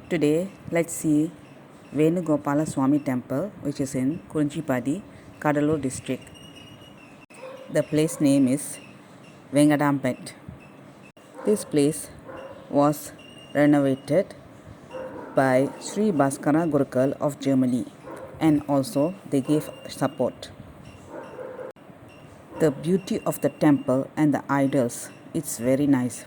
Today, let's see Venugopala Swami Temple, which is in Kurinchipadi, Kadalur district. The place name is Vengadambet. This place was renovated by Sri Bhaskara Gurukul of Germany, and also they gave support. The beauty of the temple and the idols, it's very nice.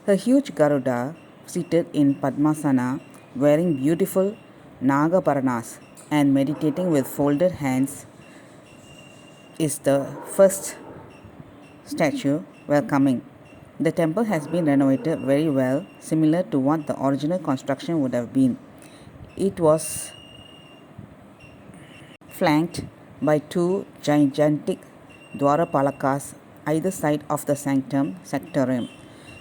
A huge Garuda seated in Padmasana wearing beautiful Nagaparanas and meditating with folded hands is the first statue welcoming. The temple has been renovated very well, similar to what the original construction would have been. It was flanked by two gigantic Dwarapalakas either side of the sanctum sanctorum,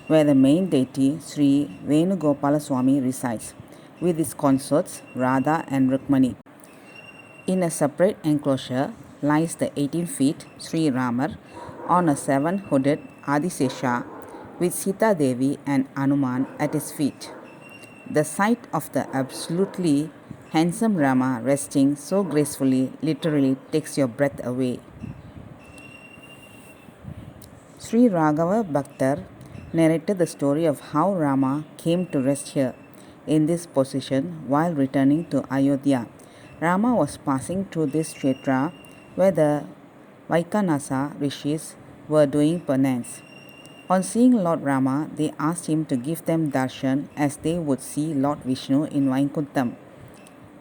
where the main deity Sri Venugopala Swami resides, with his consorts Radha and Rukmani. In a separate enclosure lies the 18 feet Sri Ramar on a 7-hooded Adisesha with Sita Devi and Hanuman at his feet. The sight of the absolutely handsome Rama resting so gracefully literally takes your breath away. Sri Raghava Bhaktar narrated the story of how Rama came to rest here in this position while returning to Ayodhya. Rama was passing through this kshetra where the Vaikanasa rishis were doing penance. On seeing Lord Rama, they asked him to give them darshan as they would see Lord Vishnu in Vaikuntham.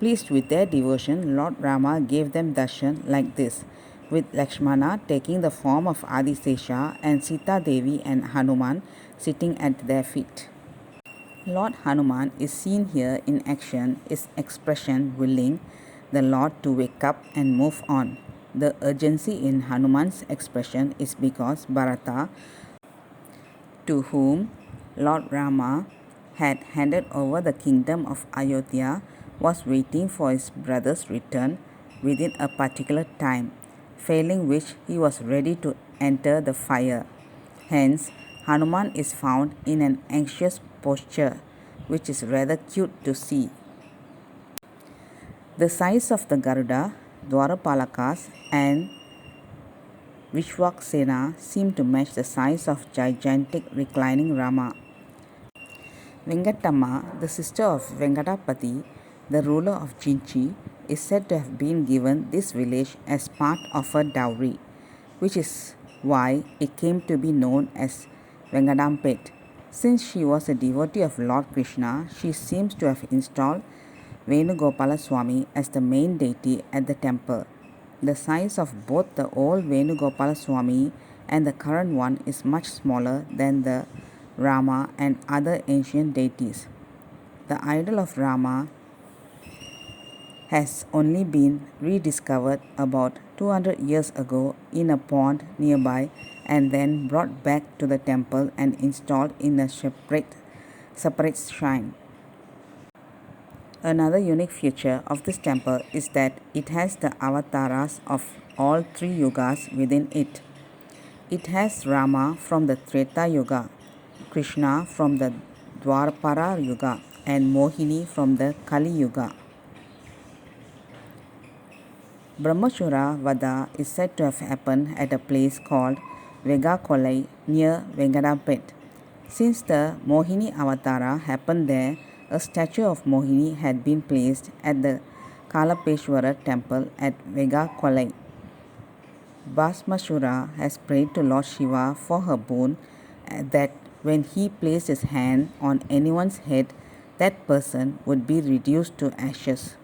Pleased with their devotion, Lord Rama gave them darshan like this, with Lakshmana taking the form of Adisesha and Sita Devi and Hanuman sitting at their feet. Lord Hanuman is seen here in action, his expression willing the Lord to wake up and move on. The urgency in Hanuman's expression is because Bharata, to whom Lord Rama had handed over the kingdom of Ayodhya, was waiting for his brother's return within a particular time, failing which he was ready to enter the fire. Hence, Hanuman is found in an anxious posture, which is rather cute to see. The size of the Garuda, Dwarapalakas and Vishwaksena seem to match the size of gigantic reclining Rama. Vengatamma, the sister of Vengadapati, the ruler of Chinchi, is said to have been given this village as part of her dowry, which is why it came to be known as Vengadampet. Since she was a devotee of Lord Krishna, she seems to have installed Venugopala Swami as the main deity at the temple. The size of both the old Venugopala Swami and the current one is much smaller than the Rama and other ancient deities. The idol of Rama has only been rediscovered about 200 years ago in a pond nearby and then brought back to the temple and installed in a separate shrine. Another unique feature of this temple is that it has the avatars of all three yugas within it. It has Rama from the Treta Yuga, Krishna from the Dwapara Yuga, and Mohini from the Kali Yuga. Brahmasura Vada is said to have happened at a place called Vegakolai near Vengadapet. Since the Mohini Avatara happened there, a statue of Mohini had been placed at the Kalapeshwara temple at Vegakolai. Bhasmasura has prayed to Lord Shiva for her boon that when he placed his hand on anyone's head, that person would be reduced to ashes.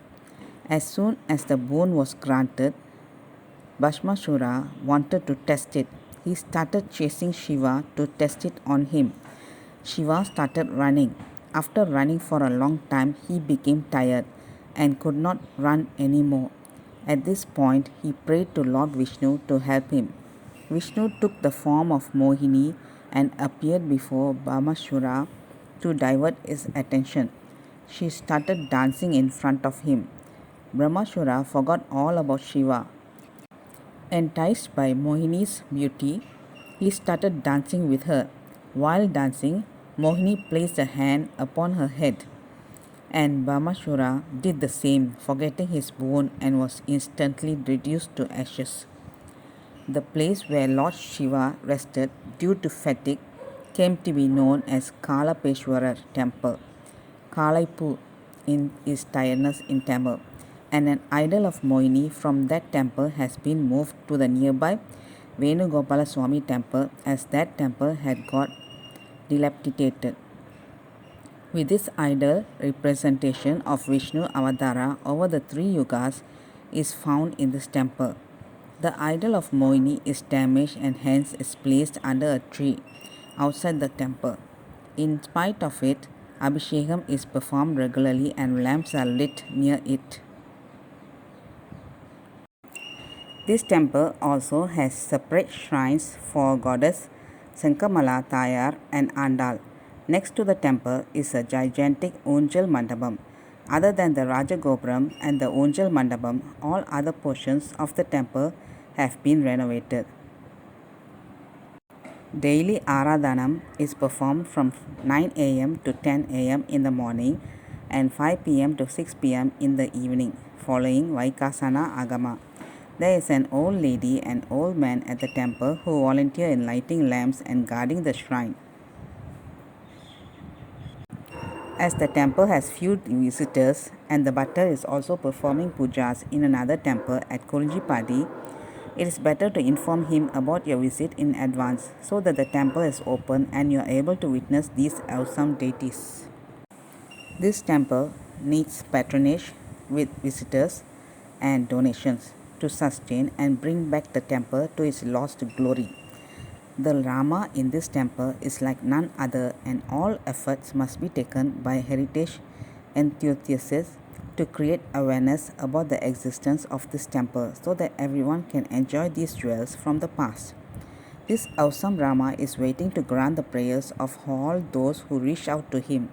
As soon as the boon was granted, Bhasmasura wanted to test it. He started chasing Shiva to test it on him. Shiva started running. After running for a long time, he became tired and could not run anymore. At this point, he prayed to Lord Vishnu to help him. Vishnu took the form of Mohini and appeared before Bhasmasura to divert his attention. She started dancing in front of him. Brahmasura forgot all about Shiva. Enticed by Mohini's beauty, he started dancing with her. While dancing, Mohini placed a hand upon her head. And Bhamashura did the same, forgetting his boon, and was instantly reduced to ashes. The place where Lord Shiva rested due to fatigue came to be known as Kalapeshwarar temple. Kalaipu is tiredness in Tamil, and an idol of Moini from that temple has been moved to the nearby Venugopala Swami temple as that temple had got dilapidated. With this idol, representation of Vishnu Avadara over the three yugas is found in this temple. The idol of Moini is damaged and hence is placed under a tree outside the temple. In spite of it, Abhishekam is performed regularly and lamps are lit near it. This temple also has separate shrines for goddess Sankamala Tayar and Andal. Next to the temple is a gigantic Onjal Mandapam. Other than the Rajagopuram and the Onjal Mandapam, all other portions of the temple have been renovated. Daily Aradhanam is performed from 9 am to 10 am in the morning and 5 pm to 6 pm in the evening, following Vaikasana Agama. There is an old lady and old man at the temple who volunteer in lighting lamps and guarding the shrine. As the temple has few visitors and the butler is also performing pujas in another temple at Kurinjipadi, it is better to inform him about your visit in advance so that the temple is open and you are able to witness these awesome deities. This temple needs patronage with visitors and donations to sustain and bring back the temple to its lost glory. The Rama in this temple is like none other, and all efforts must be taken by heritage enthusiasts to create awareness about the existence of this temple so that everyone can enjoy these jewels from the past. This awesome Rama is waiting to grant the prayers of all those who reach out to him.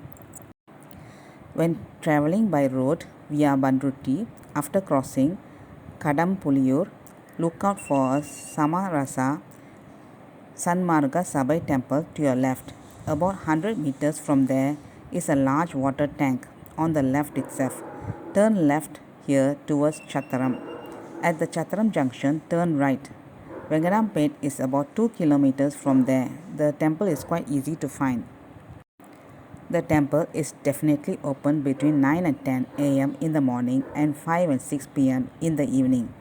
When traveling by road via Bandruti, after crossing Kadampuliyur, look out for a Samarasa Sanmarga Sabai temple to your left. About 100 meters from there is a large water tank on the left itself. Turn left here towards Chataram. At the Chataram junction, turn right. Vengadampet is about 2 kilometers from there. The temple is quite easy to find. The temple is definitely open between 9 and 10 am in the morning and 5 and 6 pm in the evening.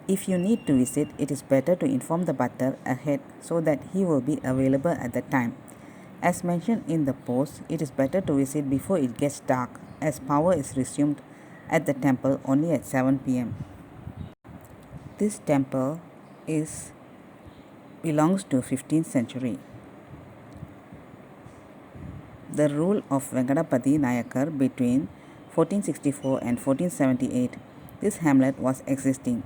If you need to visit, it is better to inform the butler ahead so that he will be available at the time. As mentioned in the post, it is better to visit before it gets dark as power is resumed at the temple only at 7 pm. This temple belongs to 15th century. The rule of Venkadapati Nayakar between 1464 and 1478, this hamlet was existing.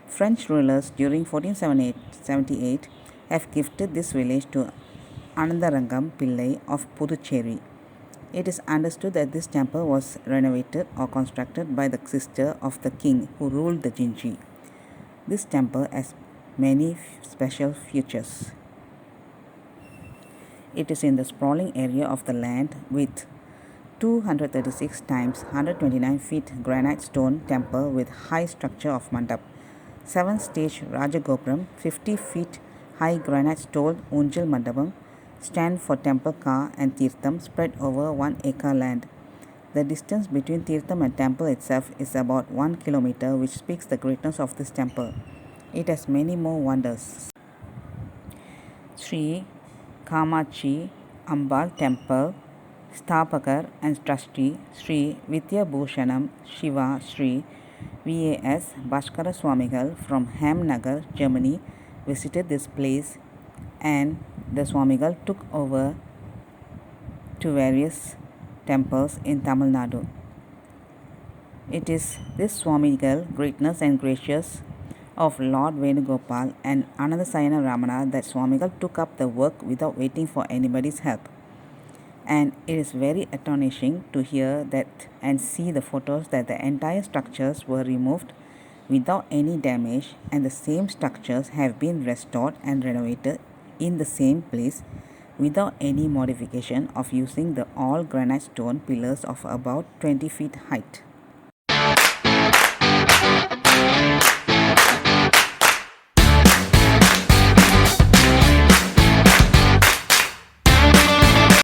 French rulers during 1478 have gifted this village to Anandarangam Pillai of Puducherry. It is understood that this temple was renovated or constructed by the sister of the king who ruled the Jinji. This temple has many special features. It is in the sprawling area of the land with 236 times 129 feet granite stone temple with high structure of mandap. 7-stage Rajagopuram, 50 feet high granite stone Unjal Mandapam, stand for temple car and Tirtham spread over 1 acre land. The distance between Tirtham and temple itself is about 1 kilometer, which speaks the greatness of this temple. It has many more wonders. Sri Kamachi Ambal Temple, Sthapakar and Trustee Sri Vidya Bhushanam Shiva Sri VAS Bhaskara Swamigal from Hamnagar, Germany visited this place, and the Swamigal took over to various temples in Tamil Nadu. It is this Swamigal greatness and gracious of Lord Venugopal and Anandasayana Ramana that Swamigal took up the work without waiting for anybody's help. And it is very astonishing to hear that and see the photos that the entire structures were removed without any damage, and the same structures have been restored and renovated in the same place without any modification of using the all granite stone pillars of about 20 feet height.